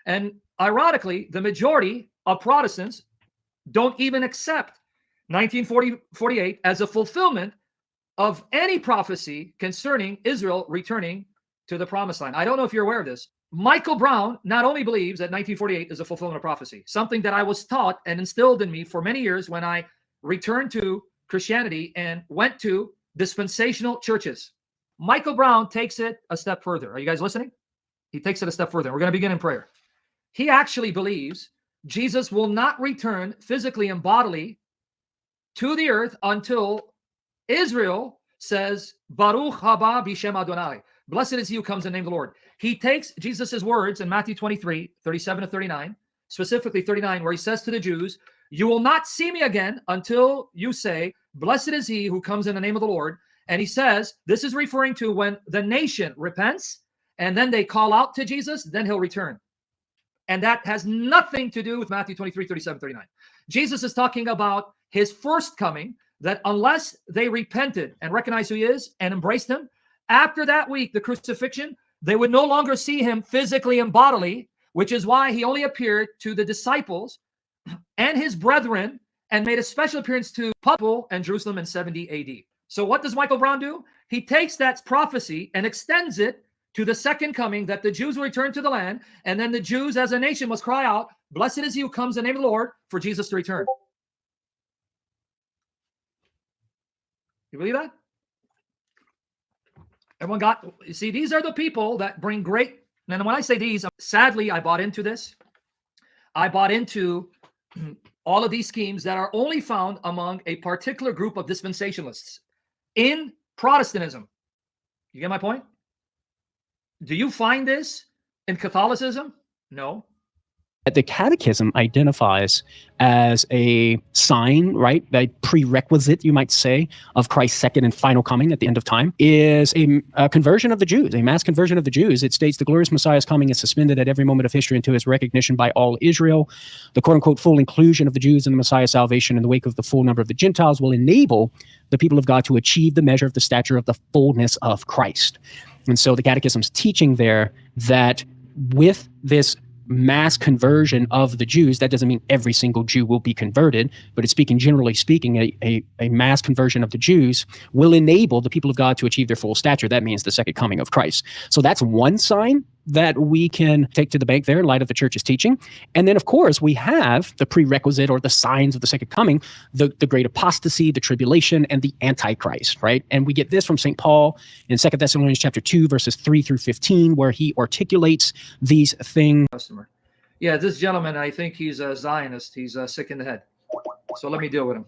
And ironically, the majority of Protestants don't even accept 1948 as a fulfillment of any prophecy concerning Israel returning to the promised land. I don't know if you're aware of this. Michael Brown not only believes that 1948 is a fulfillment of prophecy, something that I was taught and instilled in me for many years when I returned to Christianity and went to dispensational churches. Michael Brown takes it a step further. Are you guys listening? He takes it a step further. We're going to begin in prayer. He actually believes Jesus will not return physically and bodily to the earth until Israel says, Baruch haba b'shem Adonai. Blessed is he who comes in the name of the Lord. He takes Jesus' words in Matthew 23, 37 to 39, specifically 39, where he says to the Jews, you will not see me again until you say, blessed is he who comes in the name of the Lord. And he says, this is referring to when the nation repents and then they call out to Jesus, then he'll return. And that has nothing to do with Matthew 23, 37, 39. Jesus is talking about his first coming, that unless they repented and recognized who he is and embraced him, after that week, the crucifixion, they would no longer see him physically and bodily, which is why he only appeared to the disciples and his brethren and made a special appearance to people in Jerusalem in 70 AD. So what does Michael Brown do? He takes that prophecy and extends it to the second coming, that the Jews will return to the land, and then the Jews as a nation must cry out, blessed is he who comes in the name of the Lord, for Jesus to return. You believe that? Everyone got, you see, these are the people that bring great, and when I say these, sadly, I bought into this. I bought into all of these schemes that are only found among a particular group of dispensationalists in Protestantism. You get my point? Do you find this in Catholicism? No. The Catechism identifies as a sign, right, a prerequisite, you might say, of Christ's second and final coming at the end of time, is a conversion of the Jews, a mass conversion of the Jews. It states the glorious Messiah's coming is suspended at every moment of history until his recognition by all Israel. The quote-unquote full inclusion of the Jews in the Messiah's salvation in the wake of the full number of the Gentiles will enable the people of God to achieve the measure of the stature of the fullness of Christ. And so the Catechism's teaching there that with this mass conversion of the Jews, that doesn't mean every single Jew will be converted, but it's speaking, generally speaking, a mass conversion of the Jews will enable the people of God to achieve their full stature. That means the second coming of Christ. So that's one sign that we can take to the bank there in light of the church's teaching. And then, of course, we have the prerequisite or the signs of the second coming, the great apostasy, the tribulation, and the Antichrist, right? And we get this from St. Paul in 2 Thessalonians chapter 2, verses 3 through 15, where he articulates these things. Yeah, this gentleman, I think he's a Zionist. He's sick in the head. So let me deal with him.